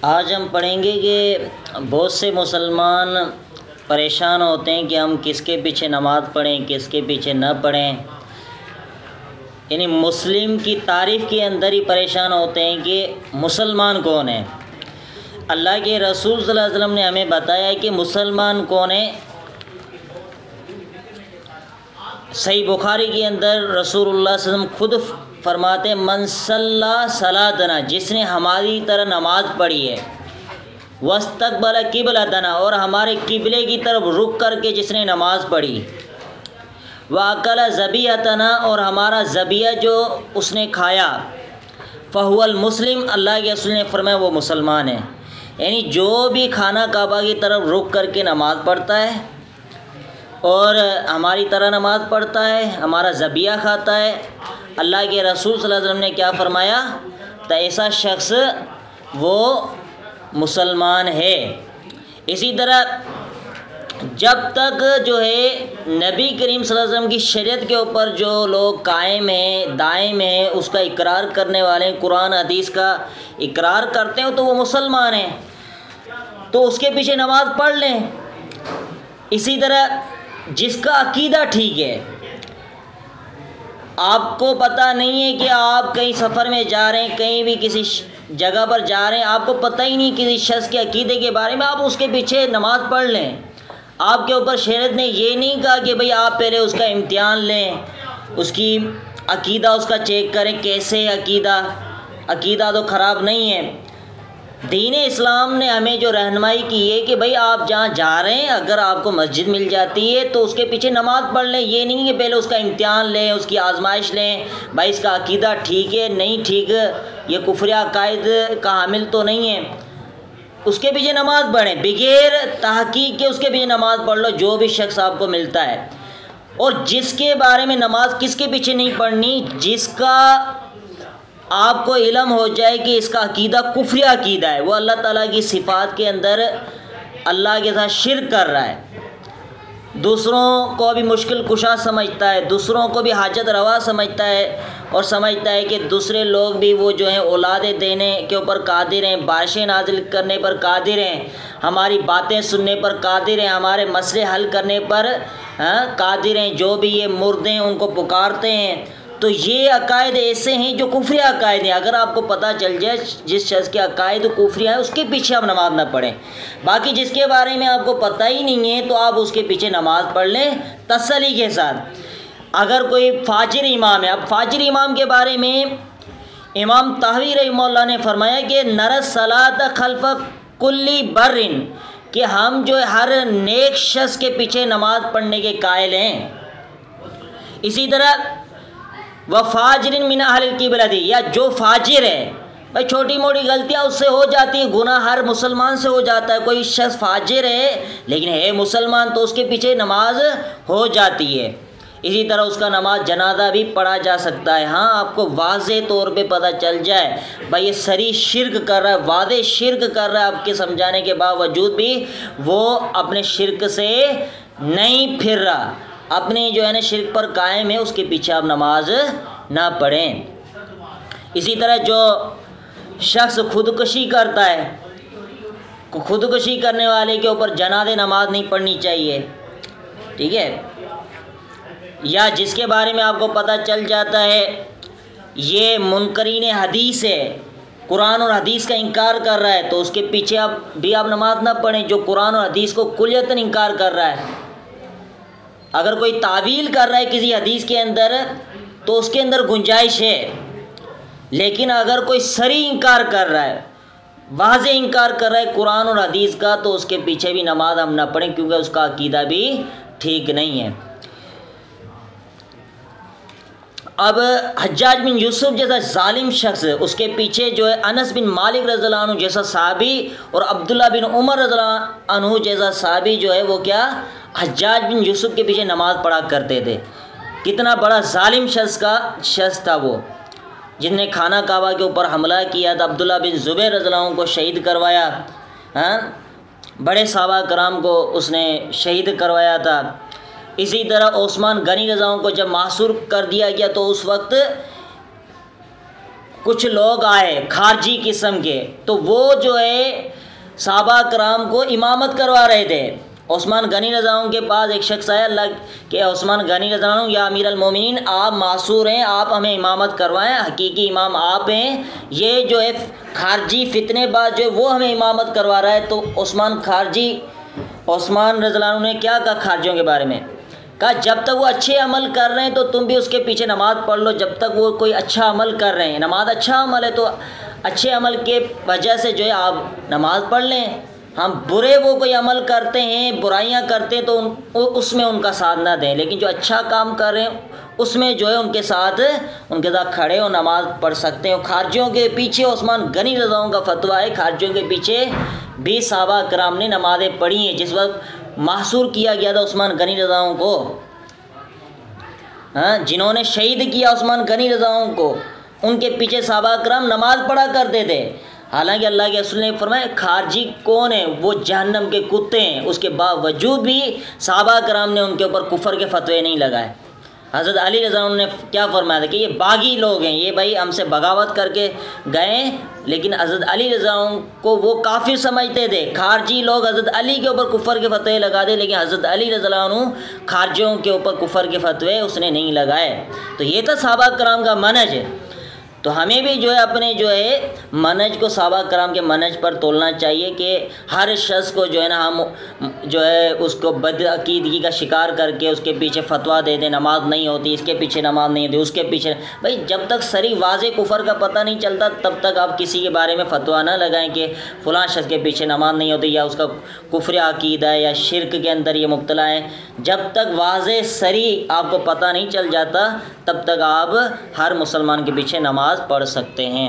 آج ہم پڑھیں گے کہ بہت سے مسلمان پریشان ہوتے ہیں کہ ہم کس کے پیچھے نماز پڑھیں کس کے پیچھے نہ پڑھیں، یعنی مسلم کی تعریف کے اندر ہی پریشان ہوتے ہیں کہ مسلمان کون ہے۔ اللہ کے رسول صلی اللہ علیہ وسلم نے ہمیں بتایا کہ مسلمان کون ہے۔ صحیح بخاری کے اندر رسول اللہ صلی اللہ علیہ وسلم خود فرماتے ہیں من صلی صلاتنا، جس نے ہماری طرح نماز پڑھی ہے، واستقبل قبلتنا، اور ہمارے قبلے کی طرف رک کر کے جس نے نماز پڑھی، واکل ذبیحتنا، اور ہمارا ذبیحہ جو اس نے کھایا، فہو المسلم، اللہ کے رسول نے فرمایا وہ مسلمان ہے۔ یعنی جو بھی کھانا کعبہ کی طرف رک کر کے نماز پڑھتا ہے اور ہماری طرح نماز پڑھتا ہے، ہمارا ذبیحہ کھاتا ہے، اللہ کے رسول صلی اللہ علیہ وسلم نے کیا فرمایا؟ تو ایسا شخص وہ مسلمان ہے۔ اسی طرح جب تک جو ہے نبی کریم صلی اللہ علیہ وسلم کی شریعت کے اوپر جو لوگ قائم ہیں، دائم ہیں، اس کا اقرار کرنے والے ہیں، قرآن حدیث کا اقرار کرتے ہیں، تو وہ مسلمان ہیں، تو اس کے پیچھے نماز پڑھ لیں۔ اسی طرح جس کا عقیدہ ٹھیک ہے، آپ کو پتہ نہیں ہے کہ آپ کہیں سفر میں جا رہے ہیں، کہیں بھی کسی جگہ پر جا رہے ہیں، آپ کو پتہ ہی نہیں کسی شخص کے عقیدے کے بارے میں، آپ اس کے پیچھے نماز پڑھ لیں۔ آپ کے اوپر شریعت نے یہ نہیں کہا کہ بھئی آپ پہلے اس کا امتحان لیں، اس کی عقیدہ اس کا چیک کریں کیسے عقیدہ تو خراب نہیں ہے۔ دین اسلام نے ہمیں جو رہنمائی کی ہے کہ بھئی آپ جہاں جا رہے ہیں، اگر آپ کو مسجد مل جاتی ہے تو اس کے پیچھے نماز پڑھ لیں۔ یہ نہیں کہ پہلے اس کا امتحان لیں، اس کی آزمائش لیں، بھائی اس کا عقیدہ ٹھیک ہے نہیں ٹھیک، یہ کفر عقائد کا حامل تو نہیں ہے، اس کے پیچھے نماز پڑھیں، بغیر تحقیق کے اس کے پیچھے نماز پڑھ لو جو بھی شخص آپ کو ملتا ہے۔ اور جس کے بارے میں نماز کس کے پیچھے نہیں پڑھنی؟ جس کا آپ کو علم ہو جائے کہ اس کا عقیدہ کفری عقیدہ ہے، وہ اللہ تعالیٰ کی صفات کے اندر اللہ کے ساتھ شرک کر رہا ہے، دوسروں کو بھی مشکل کشا سمجھتا ہے، دوسروں کو بھی حاجت روا سمجھتا ہے، اور سمجھتا ہے کہ دوسرے لوگ بھی وہ جو ہیں اولادیں دینے کے اوپر قادر ہیں، بارشیں نازل کرنے پر قادر ہیں، ہماری باتیں سننے پر قادر ہیں، ہمارے مسئلے حل کرنے پر قادر ہیں، جو بھی یہ مردے ہیں ان کو پکارتے ہیں۔ تو یہ عقائد ایسے ہیں جو کفری عقائد ہیں۔ اگر آپ کو پتہ چل جائے جس شخص کے عقائد کفری ہیں، اس کے پیچھے آپ نماز نہ پڑھیں۔ باقی جس کے بارے میں آپ کو پتہ ہی نہیں ہے تو آپ اس کے پیچھے نماز پڑھ لیں تسلی کے ساتھ۔ اگر کوئی فاجر امام ہے، اب فاجر امام کے بارے میں امام طحاوی رحمہ اللہ نے فرمایا کہ نر الصلاۃ خلف کل بر، کہ ہم جو ہر نیک شخص کے پیچھے نماز پڑھنے کے قائل ہیں۔ اسی طرح وفاجر من اہل القبلۃ، یا جو فاجر ہے، بھائی چھوٹی موٹی غلطیاں اس سے ہو جاتی ہیں، گناہ ہر مسلمان سے ہو جاتا ہے، کوئی شخص فاجر ہے لیکن ہے مسلمان تو اس کے پیچھے نماز ہو جاتی ہے۔ اسی طرح اس کا نماز جنازہ بھی پڑھا جا سکتا ہے۔ ہاں آپ کو واضح طور پہ پتہ چل جائے بھائی یہ صریح شرک کر رہا ہے، واضح شرک کر رہا ہے، آپ کے سمجھانے کے باوجود بھی وہ اپنے شرک سے نہیں پھر رہا، اپنی جو ہے نا شرک پر قائم ہے، اس کے پیچھے آپ نماز نہ پڑھیں۔ اسی طرح جو شخص خودکشی کرتا ہے، خودکشی کرنے والے کے اوپر جنازہ نماز نہیں پڑھنی چاہیے، ٹھیک ہے؟ یا جس کے بارے میں آپ کو پتہ چل جاتا ہے یہ منکرین حدیث ہے، قرآن اور حدیث کا انکار کر رہا ہے، تو اس کے پیچھے آپ نماز نہ پڑھیں۔ جو قرآن اور حدیث کو کلیتاً انکار کر رہا ہے، اگر کوئی تعویل کر رہا ہے کسی حدیث کے اندر تو اس کے اندر گنجائش ہے، لیکن اگر کوئی صریح انکار کر رہا ہے، واضح انکار کر رہا ہے قرآن اور حدیث کا، تو اس کے پیچھے بھی نماز ہم نہ پڑھیں، کیونکہ اس کا عقیدہ بھی ٹھیک نہیں ہے۔ اب حجاج بن یوسف جیسا ظالم شخص، اس کے پیچھے جو ہے انس بن مالک رضی اللہ عنہ جیسا صحابی اور عبداللہ بن عمر رضی اللہ عنہ جیسا صحابی جو ہے وہ کیا حجاج بن یوسف کے پیچھے نماز پڑھا کرتے تھے۔ کتنا بڑا ظالم شخص تھا وہ، جن نے خانہ کعبہ کے اوپر حملہ کیا تھا، عبداللہ بن زبیر رضی اللہ عنہ کو شہید کروایا، بڑے صحابہ کرام کو اس نے شہید کروایا تھا۔ اسی طرح عثمان غنی رضی اللہ عنہ کو جب محصور کر دیا گیا تو اس وقت کچھ لوگ آئے خارجی قسم کے، تو وہ جو ہے صحابہ کرام کو امامت کروا رہے تھے۔ عثمان غنی رضی اللہ عنہ کے پاس ایک شخص آیا، اللہ کہ عثمان غنی رضی اللہ عنہ، یا امیر المومنین آپ معصور ہیں، آپ ہمیں امامت کروائیں، حقیقی امام آپ ہیں، یہ جو ہے خارجی فتنے باز جو ہے وہ ہمیں امامت کروا رہا ہے۔ تو عثمان رضی اللہ عنہ نے کیا کہا خارجیوں کے بارے میں؟ کہا جب تک وہ اچھے عمل کر رہے ہیں تو تم بھی اس کے پیچھے نماز پڑھ لو، جب تک وہ کوئی اچھا عمل کر رہے ہیں، نماز اچھا عمل ہے تو اچھے عمل کے وجہ سے جو ہے آپ نماز پڑھ لیں۔ ہم برے وہ کوئی عمل کرتے ہیں، برائیاں کرتے ہیں تو اس میں ان کا ساتھ نہ دیں، لیکن جو اچھا کام کر رہے ہیں اس میں جو ہے ان کے ساتھ کھڑے ہو، نماز پڑھ سکتے ہیں۔ خارجیوں کے پیچھے عثمان غنی رضی اللہ عنہ کا فتویٰ ہے، خارجیوں کے پیچھے بھی صحابہ کرام نے نمازیں پڑھی ہیں۔ جس وقت محصور کیا گیا تھا عثمان غنی رضی اللہ عنہ کو، جنہوں نے شہید کیا عثمان غنی رضی اللہ عنہ کو، ان کے پیچھے صحابہ کرام نماز پڑھا کرتے تھے۔ حالانکہ اللہ کے رسول نے فرمایا خارجی کون ہیں؟ وہ جہنم کے کتے ہیں۔ اس کے باوجود بھی صحابہ کرام نے ان کے اوپر کفر کے فتوے نہیں لگائے۔ حضرت علی رضی اللہ عنہ نے کیا فرمایا تھا کہ یہ باغی لوگ ہیں، یہ بھائی ہم سے بغاوت کر کے گئے، لیکن حضرت علی رضی اللہ عنہ کو وہ کافر سمجھتے تھے۔ خارجی لوگ حضرت علی کے اوپر کفر کے فتوے لگا دے، لیکن حضرت علی رضی اللہ عنہ خارجیوں کے اوپر کفر کے فتوے اس نے نہیں لگائے۔ تو یہ تھا صحابہ کرام کا منہج ہے۔ تو ہمیں بھی جو ہے اپنے جو ہے منہج کو صحابہ کرام کے منہج پر تولنا چاہیے کہ ہر شخص کو جو ہے نا ہم جو ہے اس کو بدعقیدگی کا شکار کر کے اس کے پیچھے فتویٰ دے دیں، نماز نہیں ہوتی، اس کے پیچھے نماز نہیں ہوتی، اس کے پیچھے بھائی جب تک صریح واضح کفر کا پتہ نہیں چلتا تب تک آپ کسی کے بارے میں فتویٰ نہ لگائیں کہ فلاں شخص کے پیچھے نماز نہیں ہوتی یا اس کا کفر عقیدہ ہے یا شرک کے اندر یہ مبتلا ہے۔ جب تک واضح صریح آپ کو پتہ نہیں چل جاتا تب تک آپ ہر مسلمان کے پیچھے نماز پڑھ سکتے ہیں۔